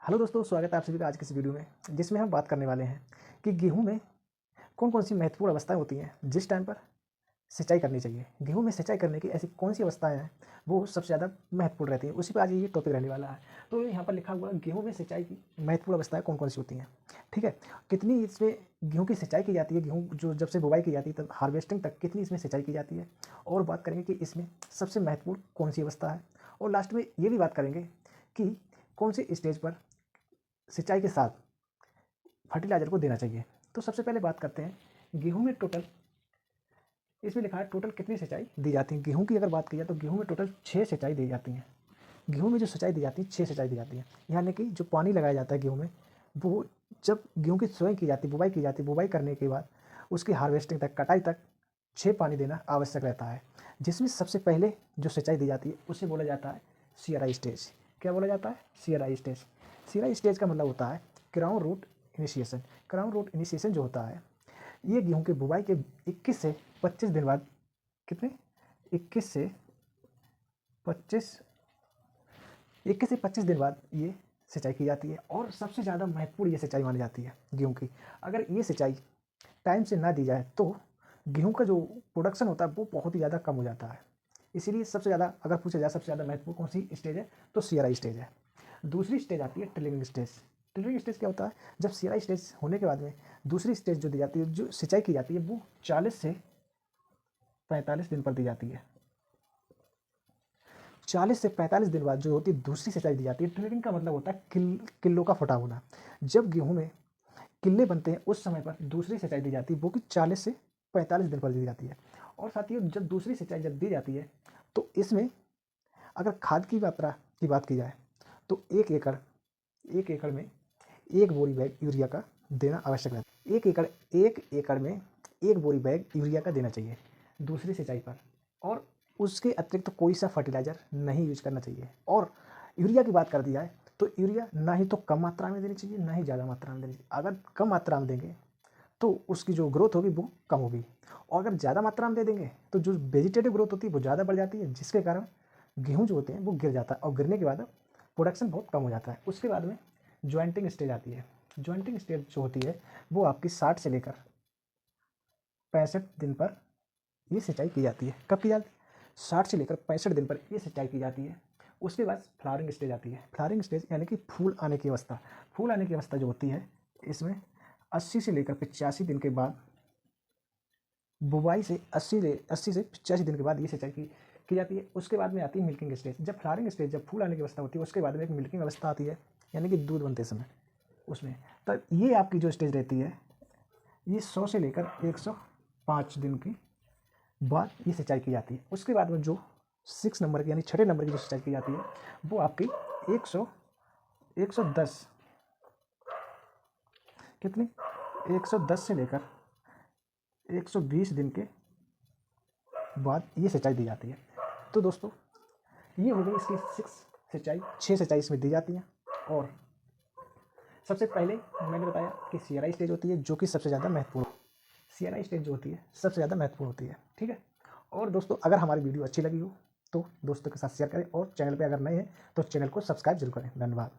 Hello दोस्तों, स्वागत है आप सभी का आज की इस वीडियो में, जिसमें हम बात करने वाले हैं कि गेहूं में कौन कौन सी महत्वपूर्ण अवस्थाएं होती हैं जिस टाइम पर सिंचाई करनी चाहिए। गेहूं में सिंचाई करने की ऐसी कौन सी अवस्थाएं हैं वो सबसे ज़्यादा महत्वपूर्ण रहती हैं, उसी पर आज ये टॉपिक रहने वाला है। तो यहाँ पर लिखा हुआ है गेहूं में सिंचाई की महत्वपूर्ण अवस्थाएं कौन कौन सी होती हैं। ठीक है, कितनी इसमें गेहूँ की सिंचाई की जाती है, गेहूँ जो जब से बुवाई की जाती है तब हार्वेस्टिंग तक कितनी इसमें सिंचाई की जाती है, और बात करेंगे कि इसमें सबसे महत्वपूर्ण कौन सी अवस्था है, और लास्ट में ये भी बात करेंगे कि कौन सी स्टेज पर सिंचाई के साथ फर्टिलाइज़र को देना चाहिए। तो सबसे पहले बात करते हैं गेहूं में टोटल, इसमें लिखा है टोटल कितनी सिंचाई दी जाती है। गेहूं की अगर बात की जाए तो गेहूं में टोटल 6 सिंचाई दी जाती हैं। गेहूं में जो सिंचाई दी जाती है 6 सिंचाई दी जाती है, यानी कि जो पानी लगाया जाता है गेहूं में, वो जब गेहूं की सोइंग की जाती है, बुवाई की जाती है, बुवाई करने के बाद उसकी हार्वेस्टिंग तक, कटाई तक 6 पानी देना आवश्यक रहता है। जिसमें सबसे पहले जो सिंचाई दी जाती है उसे बोला जाता है सीआरआई स्टेज। क्या बोला जाता है? CRI stage. सीआरआई स्टेज का मतलब होता है crown root initiation. Crown root initiation जो होता है, ये गेहूं के बुवाई के 21 से 25 दिन बाद, कितने 21 से 25 21 से 25 दिन बाद ये सिंचाई की जाती है, और सबसे ज़्यादा महत्वपूर्ण ये सिंचाई मानी जाती है गेहूं की। अगर ये सिंचाई टाइम से ना दी जाए तो गेहूं का जो प्रोडक्शन होता है वो बहुत ही ज़्यादा कम हो जाता है। इसीलिए सबसे ज़्यादा अगर पूछा जाए सबसे ज़्यादा महत्वपूर्ण कौन सी स्टेज है, तो सीआरआई स्टेज है। दूसरी स्टेज आती है टिलरिंग स्टेज। टिलरिंग स्टेज क्या होता है? जब सीआरआई स्टेज होने के बाद में दूसरी स्टेज जो दी जाती है, जो सिंचाई की जाती है, वो 40 से 45 दिन पर दी जाती है। 40 से 45 दिन बाद जो होती है दूसरी सिंचाई दी जाती है। टिलरिंग का मतलब होता है किल्लों का फटा होना। जब गेहूं में किल्ले बनते हैं उस समय पर दूसरी सिंचाई दी जाती है, वो कि 40 से 45 दिन पर दी जाती है। और साथ ही जब दूसरी सिंचाई जब दी जाती है तो इसमें अगर खाद की मात्रा की बात की जाए तो एक एकड़ में 1 बोरी बैग यूरिया का देना आवश्यक है। एक एकड़ में 1 बोरी बैग यूरिया का देना चाहिए दूसरी सिंचाई पर, और उसके अतिरिक्त तो कोई सा फर्टिलाइज़र नहीं यूज करना चाहिए। और यूरिया की बात कर दी जाए तो यूरिया ना ही तो कम मात्रा में देनी चाहिए, ना ही ज़्यादा मात्रा में देनी चाहिए। अगर कम मात्रा में देंगे तो उसकी जो ग्रोथ होगी वो कम होगी, और अगर ज़्यादा मात्रा में दे देंगे तो जो वेजिटेटिव ग्रोथ होती है वो ज़्यादा बढ़ जाती है, जिसके कारण गेहूँ जो होते हैं वो गिर जाता है, और गिरने के बाद प्रोडक्शन बहुत कम हो जाता है। उसके बाद में ज्वाइंटिंग स्टेज आती है। ज्वाइंटिंग स्टेज जो होती है वो आपकी 60 से लेकर 65 दिन पर ये सिंचाई की जाती है। कब की जाती है? 60 से लेकर 65 दिन पर ये सिंचाई की जाती है। उसके बाद फ्लावरिंग स्टेज आती है। फ्लावरिंग स्टेज यानी कि फूल आने की अवस्था। फूल आने की अवस्था जो होती है, इसमें 80 से लेकर 85 दिन के बाद, बुवाई से 80 से 85 दिन के बाद ये सिंचाई की जाती है। उसके बाद में आती है मिल्किंग स्टेज। जब फ्लावरिंग स्टेज, जब फूल आने की अवस्था होती है, उसके बाद में एक मिल्किंग अवस्था आती है, यानी कि दूध बनते समय उसमें। तब ये आपकी जो स्टेज रहती है, ये 100 से लेकर 105 दिन की बाद ये सिंचाई की जाती है। उसके बाद में जो 6 नंबर की, यानी 6 नंबर की जो सिंचाई की जाती है, वो आपकी 110 कितनी 110 से लेकर 120 दिन के बाद ये सिंचाई दी जाती है। तो दोस्तों, ये हो गई इसकी 6 सिंचाई इसमें दी जाती हैं। और सबसे पहले मैंने बताया कि सीआरआई स्टेज होती है जो कि सबसे ज़्यादा महत्वपूर्ण, सीआरआई स्टेज जो होती है सबसे ज़्यादा महत्वपूर्ण होती है। ठीक है, और दोस्तों अगर हमारी वीडियो अच्छी लगी हो तो दोस्तों के साथ शेयर करें, और चैनल पे अगर नए हैं तो चैनल को सब्सक्राइब जरूर करें। धन्यवाद।